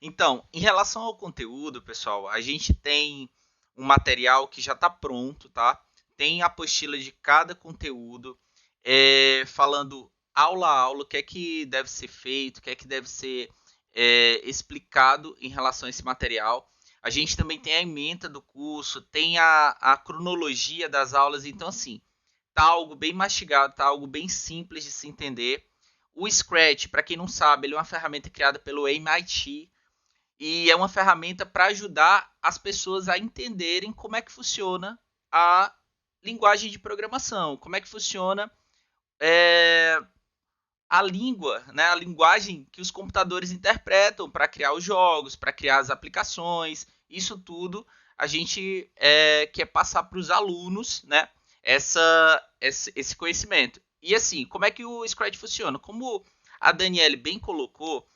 Então, em relação ao conteúdo, pessoal, a gente tem um material que já está pronto, tá? Tem a apostila de cada conteúdo, falando aula a aula, o que é que deve ser feito, o que é que deve ser explicado em relação a esse material. A gente também tem a ementa do curso, tem a cronologia das aulas, então assim, tá algo bem mastigado, tá algo bem simples de se entender. O Scratch, para quem não sabe, ele é uma ferramenta criada pelo MIT, e é uma ferramenta para ajudar as pessoas a entenderem como é que funciona a linguagem de programação, como é que funciona é, a língua, né, a linguagem que os computadores interpretam para criar os jogos, para criar as aplicações. Isso tudo a gente quer passar para os alunos, né, esse conhecimento. E assim, como é que o Scratch funciona? Como a Daniele bem colocou,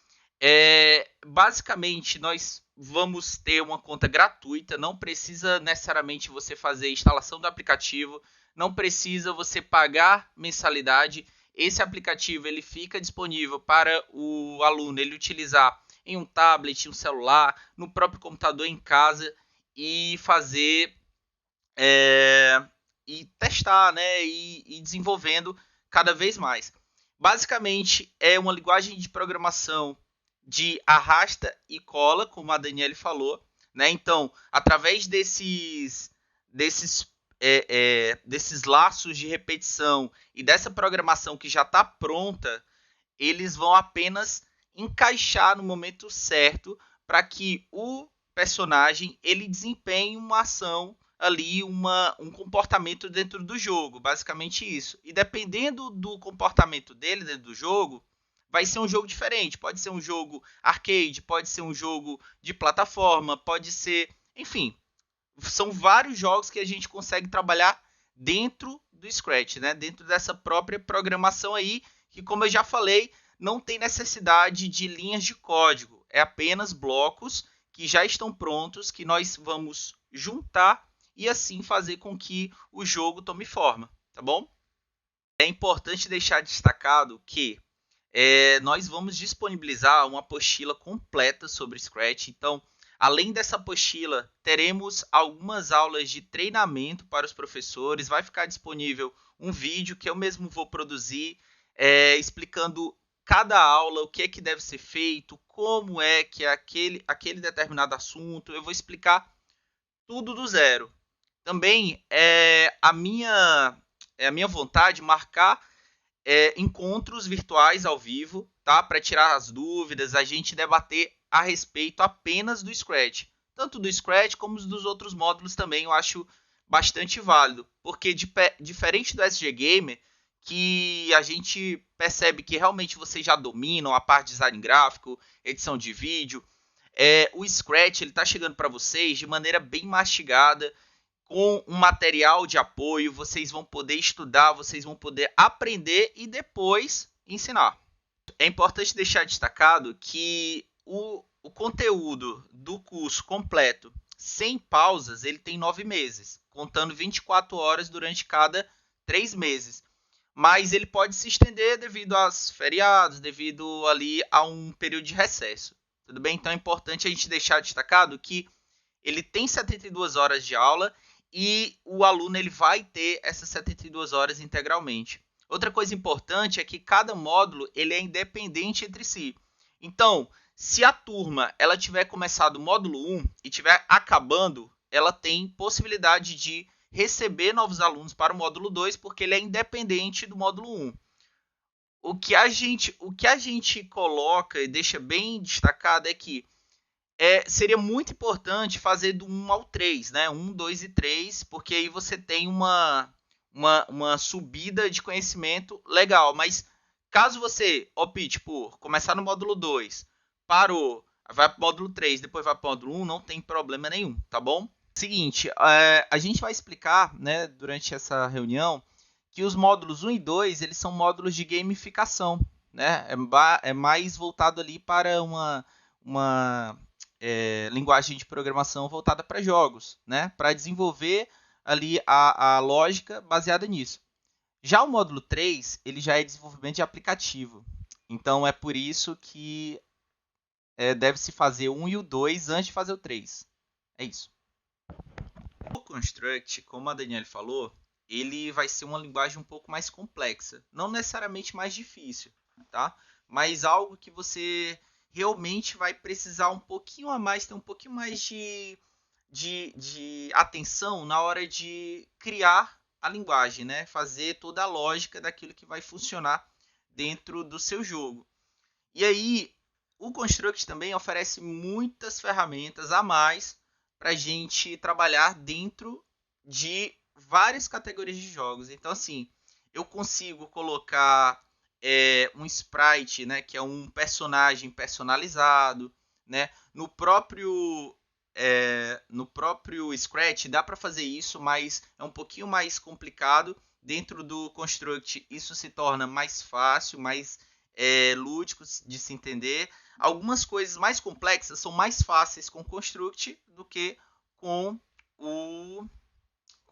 basicamente nós vamos ter uma conta gratuita, não precisa necessariamente você fazer a instalação do aplicativo, não precisa você pagar mensalidade. Esse aplicativo ele fica disponível para o aluno ele utilizar em um tablet, um celular, no próprio computador em casa e fazer e testar, né, e desenvolvendo cada vez mais. Basicamente é uma linguagem de programação de arrasta e cola, como a Daniele falou, né? Então, através desses laços de repetição e dessa programação que já está pronta, eles vão apenas encaixar no momento certo para que o personagem ele desempenhe uma ação ali, um comportamento dentro do jogo, basicamente isso. E dependendo do comportamento dele dentro do jogo, vai ser um jogo diferente. Pode ser um jogo arcade, pode ser um jogo de plataforma, pode ser, enfim, são vários jogos que a gente consegue trabalhar dentro do Scratch, né? Dentro dessa própria programação aí, que como eu já falei, não tem necessidade de linhas de código, é apenas blocos que já estão prontos, que nós vamos juntar e assim fazer com que o jogo tome forma, tá bom? É importante deixar destacado que nós vamos disponibilizar uma apostila completa sobre Scratch. Então, além dessa apostila, teremos algumas aulas de treinamento para os professores. Vai ficar disponível um vídeo que eu mesmo vou produzir, explicando cada aula, o que é que deve ser feito, como é que é aquele determinado assunto. Eu vou explicar tudo do zero. Também é a minha vontade marcar encontros virtuais ao vivo, tá? Para tirar as dúvidas, a gente debater a respeito apenas do Scratch. Tanto do Scratch como dos outros módulos também eu acho bastante válido. Porque diferente do SG Gamer, que a gente percebe que realmente vocês já dominam a parte de design gráfico, edição de vídeo, o Scratch ele está chegando para vocês de maneira bem mastigada, com um material de apoio, vocês vão poder estudar, vocês vão poder aprender e depois ensinar. É importante deixar destacado que o conteúdo do curso completo, sem pausas, ele tem 9 meses, contando 24 horas durante cada 3 meses. Mas ele pode se estender devido aos feriados, devido ali a um período de recesso. Tudo bem? Então é importante a gente deixar destacado que ele tem 72 horas de aula e o aluno ele vai ter essas 72 horas integralmente. Outra coisa importante é que cada módulo ele é independente entre si. Então, se a turma ela tiver começado o módulo 1 e tiver acabando, ela tem possibilidade de receber novos alunos para o módulo 2, porque ele é independente do módulo 1. O que a gente coloca e deixa bem destacado é que seria muito importante fazer do 1 ao 3, né? 1, 2 e 3, porque aí você tem uma subida de conhecimento legal. Mas caso você opte por começar no módulo 2, parou, vai para o módulo 3, depois vai para o módulo 1, não tem problema nenhum, tá bom? Seguinte, a gente vai explicar, né, durante essa reunião, que os módulos 1 e 2 eles são módulos de gamificação, né? É mais voltado ali para uma linguagem de programação voltada para jogos, né? Para desenvolver ali a lógica baseada nisso. Já o módulo 3, ele já é desenvolvimento de aplicativo. Então é por isso que deve-se fazer o 1 e o 2 antes de fazer o 3. É isso. O Construct, como a Danielle falou, ele vai ser uma linguagem um pouco mais complexa. Não necessariamente mais difícil, tá? Mas algo que você realmente vai precisar um pouquinho a mais, ter um pouquinho mais de atenção na hora de criar a linguagem, né? Fazer toda a lógica daquilo que vai funcionar dentro do seu jogo. E aí, o Construct também oferece muitas ferramentas a mais para a gente trabalhar dentro de várias categorias de jogos. Então, assim, eu consigo colocar um sprite, né, que é um personagem personalizado, né? No próprio Scratch dá para fazer isso, mas é um pouquinho mais complicado. Dentro do Construct isso se torna mais fácil, mais lúdico de se entender. Algumas coisas mais complexas são mais fáceis com Construct do que com o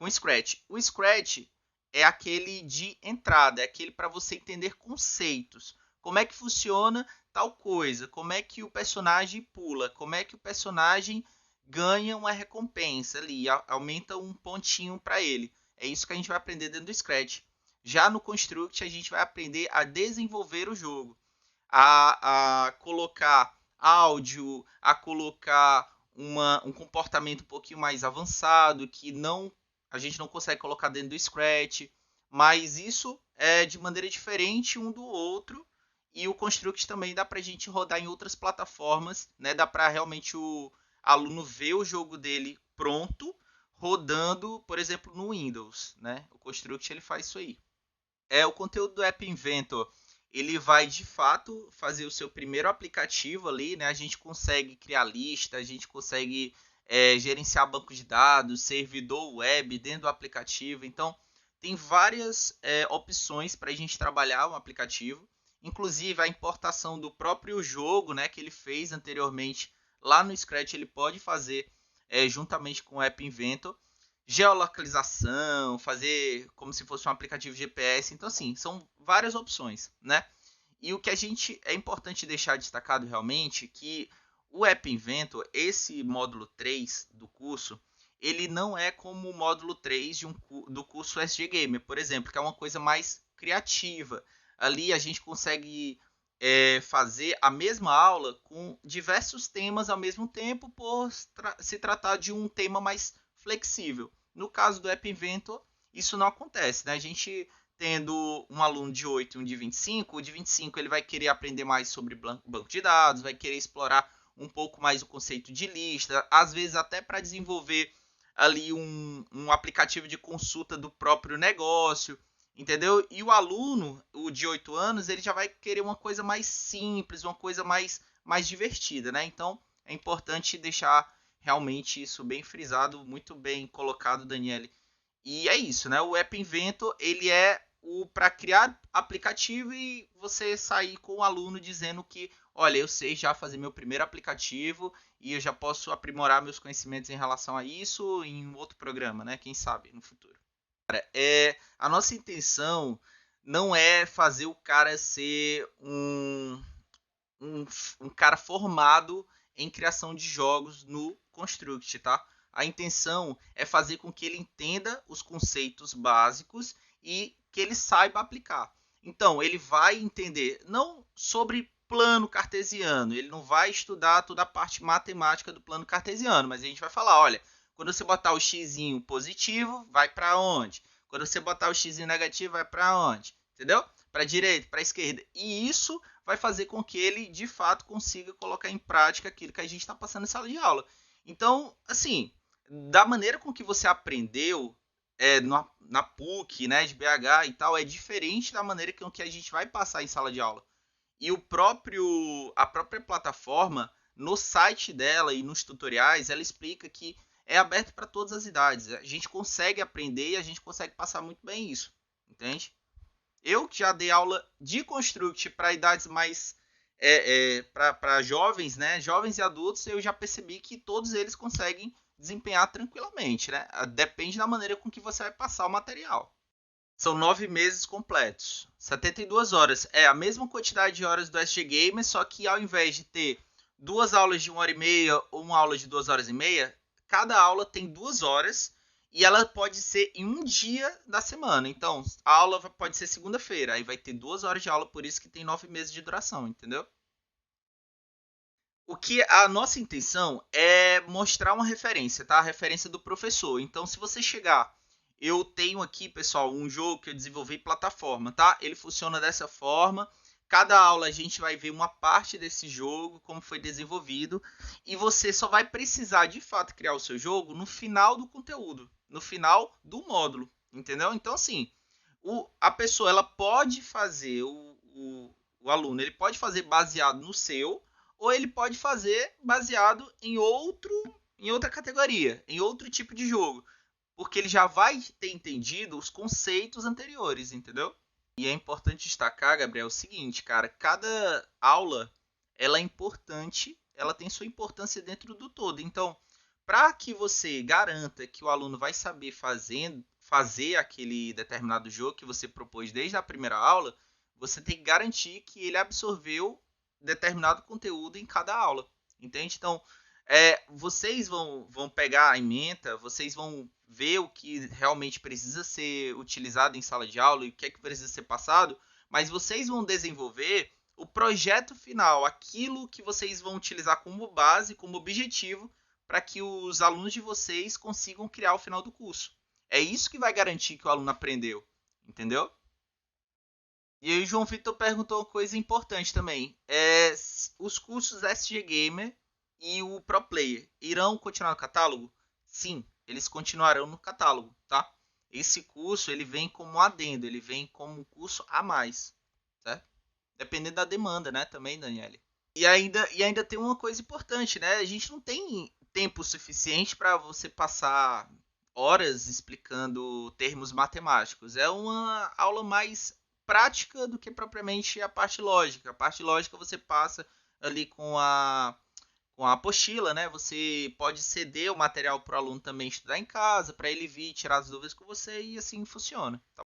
Scratch. O Scratch é aquele de entrada, é aquele para você entender conceitos. Como é que funciona tal coisa, como é que o personagem pula, como é que o personagem ganha uma recompensa ali, aumenta um pontinho para ele. É isso que a gente vai aprender dentro do Scratch. Já no Construct, a gente vai aprender a desenvolver o jogo, a colocar áudio, a colocar um comportamento um pouquinho mais avançado, que a gente não consegue colocar dentro do Scratch, mas isso é de maneira diferente um do outro, e o Construct também dá para a gente rodar em outras plataformas, né? Dá para realmente o aluno ver o jogo dele pronto, rodando, por exemplo, no Windows, né? O Construct ele faz isso aí. O conteúdo do App Inventor, ele vai de fato fazer o seu primeiro aplicativo ali, né? A gente consegue criar lista, a gente consegue gerenciar banco de dados, servidor web dentro do aplicativo. Então, tem várias opções para a gente trabalhar um aplicativo. Inclusive, a importação do próprio jogo, né, que ele fez anteriormente lá no Scratch, ele pode fazer juntamente com o App Inventor. Geolocalização, fazer como se fosse um aplicativo GPS. Então, assim, são várias opções, né? E o que é importante deixar destacado realmente que o App Inventor, esse módulo 3 do curso, ele não é como o módulo 3 do curso SG Gamer, por exemplo, que é uma coisa mais criativa. Ali a gente consegue fazer a mesma aula com diversos temas ao mesmo tempo, por se tratar de um tema mais flexível. No caso do App Inventor, isso não acontece, né? A gente tendo um aluno de 8 e um de 25, o de 25 ele vai querer aprender mais sobre banco de dados, vai querer explorar um pouco mais o conceito de lista, às vezes até para desenvolver ali um aplicativo de consulta do próprio negócio, entendeu? E o aluno, o de 8 anos, ele já vai querer uma coisa mais simples, uma coisa mais divertida, né? Então, é importante deixar realmente isso bem frisado, muito bem colocado, Daniele. E é isso, né? O App Inventor, ele é o para criar aplicativo e você sair com o aluno dizendo que, olha, eu sei já fazer meu primeiro aplicativo e eu já posso aprimorar meus conhecimentos em relação a isso em um outro programa, né? Quem sabe no futuro. A nossa intenção não é fazer o cara ser um cara formado em criação de jogos no Construct, tá? A intenção é fazer com que ele entenda os conceitos básicos e que ele saiba aplicar. Então, ele vai entender não sobre plano cartesiano, ele não vai estudar toda a parte matemática do plano cartesiano, mas a gente vai falar, olha, quando você botar o x positivo, vai para onde? Quando você botar o x negativo, vai para onde? Entendeu? Para a direita, para a esquerda. E isso vai fazer com que ele, de fato, consiga colocar em prática aquilo que a gente está passando em sala de aula. Então, assim, da maneira com que você aprendeu na PUC, né, de BH e tal, é diferente da maneira com que a gente vai passar em sala de aula. E a própria plataforma, no site dela e nos tutoriais, ela explica que é aberto para todas as idades. A gente consegue aprender e a gente consegue passar muito bem isso, entende? Eu que já dei aula de Construct para idades mais para jovens, né? Jovens e adultos, eu já percebi que todos eles conseguem desempenhar tranquilamente, né? Depende da maneira com que você vai passar o material. São 9 meses completos. 72 horas. É a mesma quantidade de horas do SG Gamer, só que ao invés de ter duas aulas de 1h30 ou uma aula de 2 horas e meia, cada aula tem 2 horas e ela pode ser em um dia da semana. Então, a aula pode ser segunda-feira, aí vai ter 2 horas de aula, por isso que tem 9 meses de duração, entendeu? O que a nossa intenção é mostrar uma referência, tá? A referência do professor. Então, se você chegar, eu tenho aqui, pessoal, um jogo que eu desenvolvi em plataforma, tá? Ele funciona dessa forma. Cada aula a gente vai ver uma parte desse jogo, como foi desenvolvido, e você só vai precisar de fato criar o seu jogo no final do conteúdo, no final do módulo, entendeu? Então, assim, a pessoa ela pode fazer o aluno, ele pode fazer baseado no seu, ou ele pode fazer baseado em outra categoria, em outro tipo de jogo, porque ele já vai ter entendido os conceitos anteriores, entendeu? E é importante destacar, Gabriel, o seguinte, cara, cada aula ela é importante, ela tem sua importância dentro do todo. Então, para que você garanta que o aluno vai saber fazer aquele determinado jogo que você propôs desde a primeira aula, você tem que garantir que ele absorveu determinado conteúdo em cada aula, entende? Então, vocês vão pegar a ementa, vocês vão ver o que realmente precisa ser utilizado em sala de aula e o que é que precisa ser passado, mas vocês vão desenvolver o projeto final, aquilo que vocês vão utilizar como base, como objetivo, para que os alunos de vocês consigam criar o final do curso. É isso que vai garantir que o aluno aprendeu, entendeu? E aí o João Vitor perguntou uma coisa importante também. Os cursos SG Gamer e o Pro Player irão continuar no catálogo? Sim, eles continuarão no catálogo, tá? Esse curso ele vem como um adendo, ele vem como um curso a mais, certo? Dependendo da demanda, né, também, Daniele. E ainda tem uma coisa importante, né? A gente não tem tempo suficiente para você passar horas explicando termos matemáticos. É uma aula mais prática do que propriamente a parte lógica. A parte lógica você passa ali com a apostila, né? Você pode ceder o material para o aluno também estudar em casa, para ele vir tirar as dúvidas com você e assim funciona. Tá?